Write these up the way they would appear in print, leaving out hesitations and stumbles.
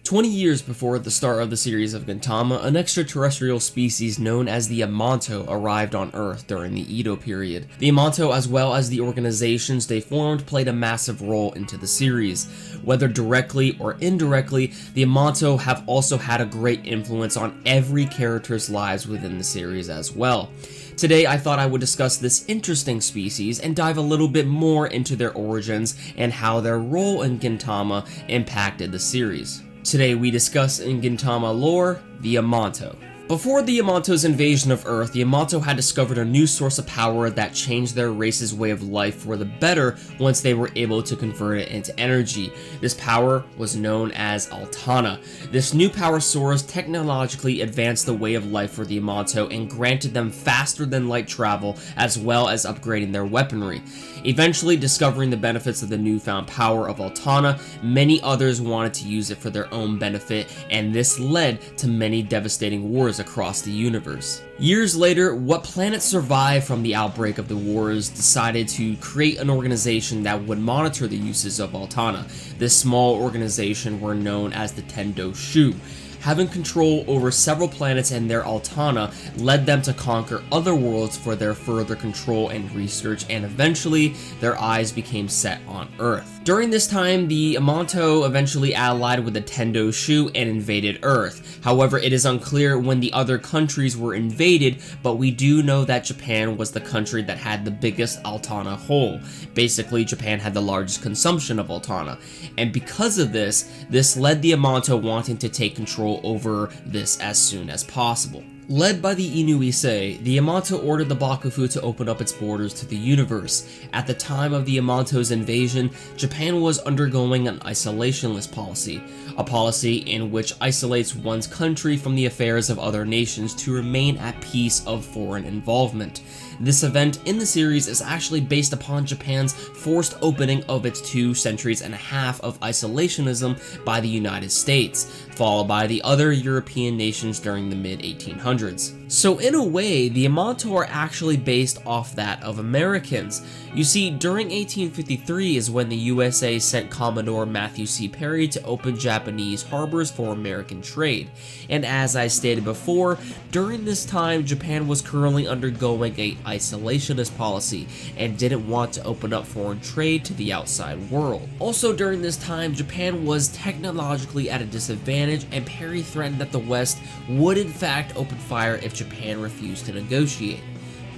20 years before the start of the series of Gintama, an extraterrestrial species known as the Amanto arrived on Earth during the Edo period. The Amanto, as well as the organizations they formed, played a massive role into the series. Whether directly or indirectly, the Amanto have also had a great influence on every character's lives within the series as well. Today, I thought I would discuss this interesting species and dive a little bit more into their origins and how their role in Gintama impacted the series. Today we discuss in Gintama lore, the Amanto. Before the Amanto's invasion of Earth, the Amanto had discovered a new source of power that changed their race's way of life for the better once they were able to convert it into energy. This power was known as Altana. This new power source technologically advanced the way of life for the Amanto and granted them faster than light travel as well as upgrading their weaponry. Eventually discovering the benefits of the newfound power of Altana, many others wanted to use it for their own benefit, and this led to many devastating wars across the universe. Years later, what planet survived from the outbreak of the wars decided to create an organization that would monitor the uses of Altana. This small organization were known as the Tendo Shu. Having control over several planets and their Altana led them to conquer other worlds for their further control and research, and eventually their eyes became set on Earth. During this time, the Amanto eventually allied with the Tendo Shu and invaded Earth. However, it is unclear when the other countries were invaded, but we do know that Japan was the country that had the biggest Altana hole. Basically, Japan had the largest consumption of Altana, and because of this led the Amanto wanting to take control over this as soon as possible. Led by the Inu Issei, the Amanto ordered the Bakufu to open up its borders to the universe. At the time of the Amanto's invasion, Japan was undergoing an isolationist policy, a policy in which isolates one's country from the affairs of other nations to remain at peace of foreign involvement. This event in the series is actually based upon Japan's forced opening of its 2.5 centuries of isolationism by the United States, followed by the other European nations during the mid-1800s. So in a way, the Amanto are actually based off that of Americans. You see, during 1853 is when the USA sent Commodore Matthew C. Perry to open Japanese harbors for American trade. And as I stated before, during this time, Japan was currently undergoing a isolationist policy and didn't want to open up foreign trade to the outside world. Also during this time, Japan was technologically at a disadvantage, and Perry threatened that the West would in fact open fire if Japan refused to negotiate.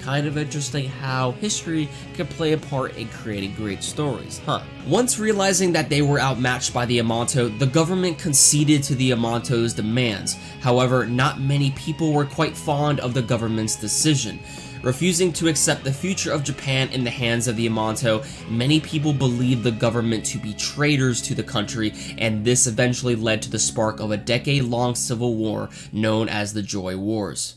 Kind of interesting how history can play a part in creating great stories, huh? Once realizing that they were outmatched by the Amanto, the government conceded to the Amanto's demands. However, not many people were quite fond of the government's decision. Refusing to accept the future of Japan in the hands of the Amanto, many people believed the government to be traitors to the country, and this eventually led to the spark of a decade-long civil war known as the Joy Wars.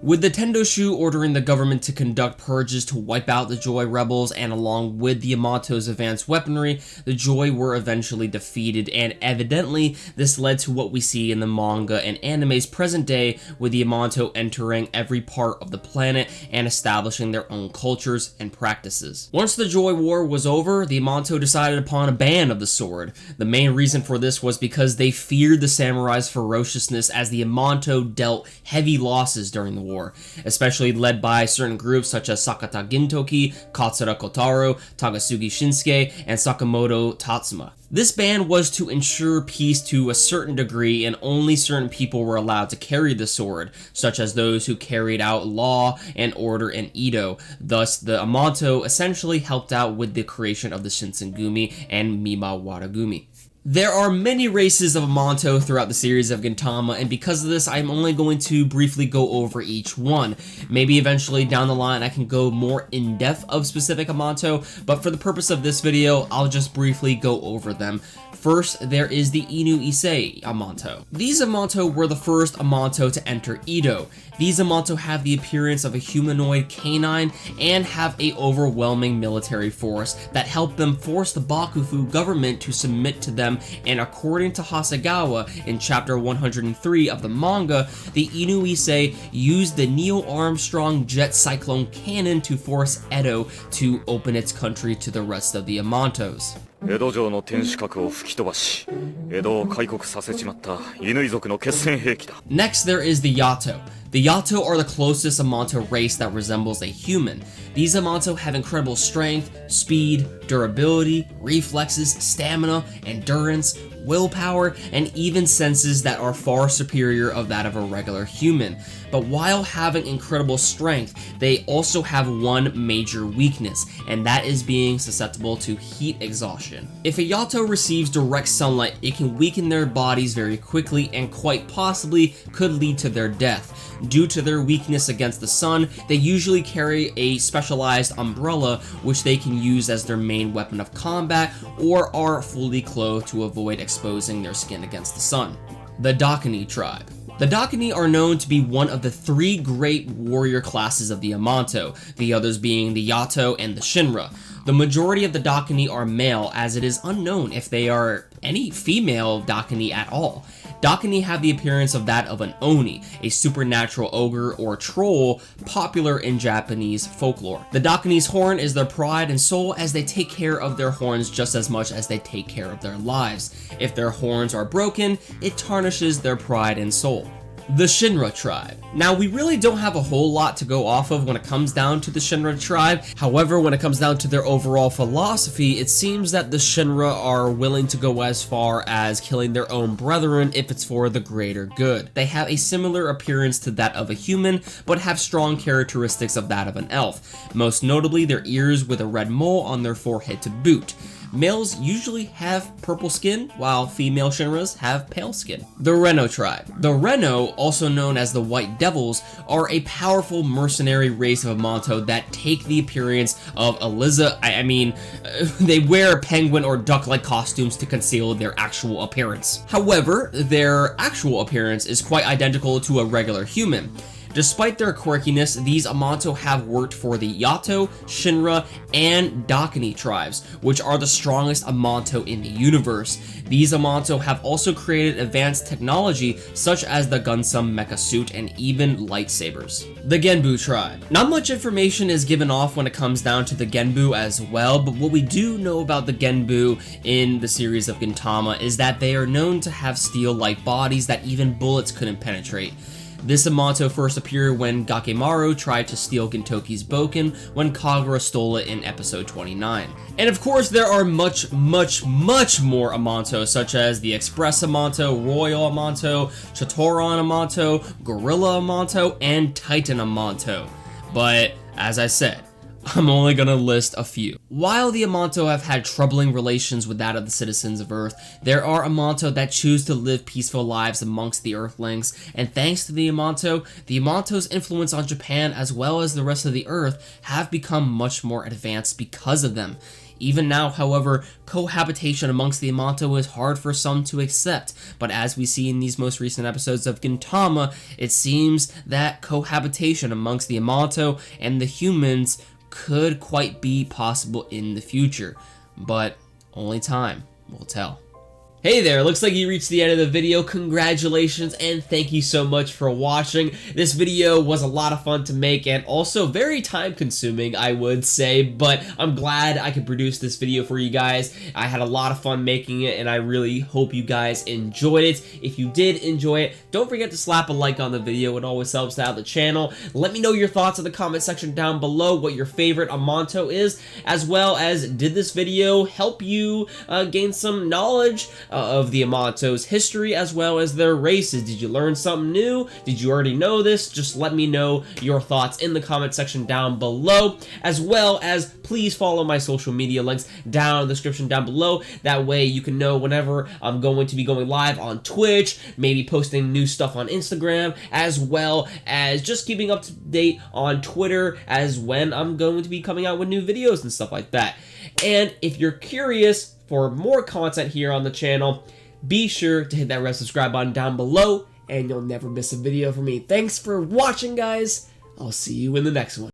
With the Tendo Shu ordering the government to conduct purges to wipe out the Joy rebels, and along with the Amanto's advanced weaponry, the Joy were eventually defeated, and evidently this led to what we see in the manga and anime's present day, with the Amanto entering every part of the planet and establishing their own cultures and practices. Once the Joy War was over, the Amanto decided upon a ban of the sword. The main reason for this was because they feared the samurai's ferociousness, as the Amanto dealt heavy losses during the war, especially led by certain groups such as Sakata Gintoki, Katsura Kotaro, Takasugi Shinsuke, and Sakamoto Tatsuma. This ban was to ensure peace to a certain degree, and only certain people were allowed to carry the sword, such as those who carried out law and order in Edo. Thus, the Amanto essentially helped out with the creation of the Shinsengumi and Mimawaragumi. There are many races of Amanto throughout the series of Gintama, and because of this, I'm only going to briefly go over each one. Maybe eventually down the line I can go more in-depth of specific Amanto, but for the purpose of this video, I'll just briefly go over them. First, there is the Inu Issei Amanto. These Amanto were the first Amanto to enter Edo. These Amanto have the appearance of a humanoid canine and have a overwhelming military force that helped them force the Bakufu government to submit to them, and according to Hasegawa in chapter 103 of the manga, the Inu Issei used the Neil Armstrong jet cyclone cannon to force Edo to open its country to the rest of the Amantos. 江戸城の天守閣を吹き飛ばし、江戸を開国させちまった乾族の決戦兵器だ。 Next, there is the Yato. The Yato are the closest Amanto race that resembles a human. These Amanto have incredible strength, speed, durability, reflexes, stamina, endurance, willpower, and even senses that are far superior of that of a regular human. But while having incredible strength, they also have one major weakness, and that is being susceptible to heat exhaustion. If a Yato receives direct sunlight, it can weaken their bodies very quickly and quite possibly could lead to their death. Due to their weakness against the sun, they usually carry a specialized umbrella which they can use as their main weapon of combat, or are fully clothed to avoid exposing their skin against the sun. The Dakin tribe. The Dakin are known to be one of the three great warrior classes of the Amanto, the others being the Yato and the Shinra. The majority of the Dakin are male, as it is unknown if they are any female Dakin at all. Dakin have the appearance of that of an Oni, a supernatural ogre or troll popular in Japanese folklore. The Dakin's horn is their pride and soul, as they take care of their horns just as much as they take care of their lives. If their horns are broken, it tarnishes their pride and soul. The Shinra tribe. Now, we really don't have a whole lot to go off of when it comes down to the Shinra tribe. However, when it comes down to their overall philosophy, it seems that the Shinra are willing to go as far as killing their own brethren if it's for the greater good. They have a similar appearance to that of a human, but have strong characteristics of that of an elf. Most notably, their ears with a red mole on their forehead to boot. Males usually have purple skin, while female Shinras have pale skin. The Reno tribe. The Reno, also known as the White Devils, are a powerful mercenary race of Amanto that take the appearance of they wear penguin or duck-like costumes to conceal their actual appearance. However, their actual appearance is quite identical to a regular human. Despite their quirkiness, these Amanto have worked for the Yato, Shinra, and Dakin tribes, which are the strongest Amanto in the universe. These Amanto have also created advanced technology such as the Gunsum mecha suit and even lightsabers. The Genbu tribe. Not much information is given off when it comes down to the Genbu as well, but what we do know about the Genbu in the series of Gintama is that they are known to have steel-like bodies that even bullets couldn't penetrate. This Amanto first appeared when Gakemaru tried to steal Gintoki's Boken when Kagura stole it in episode 29. And of course, there are much more Amanto, such as the Express Amanto, Royal Amanto, Chatoran Amanto, Gorilla Amanto, and Titan Amanto. But, as I said, I'm only gonna list a few. While the Amanto have had troubling relations with that of the citizens of Earth, there are Amanto that choose to live peaceful lives amongst the Earthlings, and thanks to the Amanto's influence on Japan as well as the rest of the Earth have become much more advanced because of them. Even now, however, cohabitation amongst the Amanto is hard for some to accept, but as we see in these most recent episodes of Gintama, it seems that cohabitation amongst the Amanto and the humans could quite be possible in the future, but only time will tell. Hey there, looks like you reached the end of the video. Congratulations and thank you so much for watching. This video was a lot of fun to make and also very time consuming, I would say, but I'm glad I could produce this video for you guys. I had a lot of fun making it and I really hope you guys enjoyed it. If you did enjoy it, don't forget to slap a like on the video. It always helps out the channel. Let me know your thoughts in the comment section down below, what your favorite Amanto is, as well as did this video help you gain some knowledge of the Amanto's history as well as their races. Did you learn something new? Did you already know this? Just let me know your thoughts in the comment section down below, as well as please follow my social media links down in the description down below. That way you can know whenever I'm going to be going live on Twitch, maybe posting new stuff on Instagram, as well as just keeping up to date on Twitter as when I'm going to be coming out with new videos and stuff like that. And if you're curious for more content here on the channel, be sure to hit that red subscribe button down below and you'll never miss a video from me. Thanks for watching, guys. I'll see you in the next one.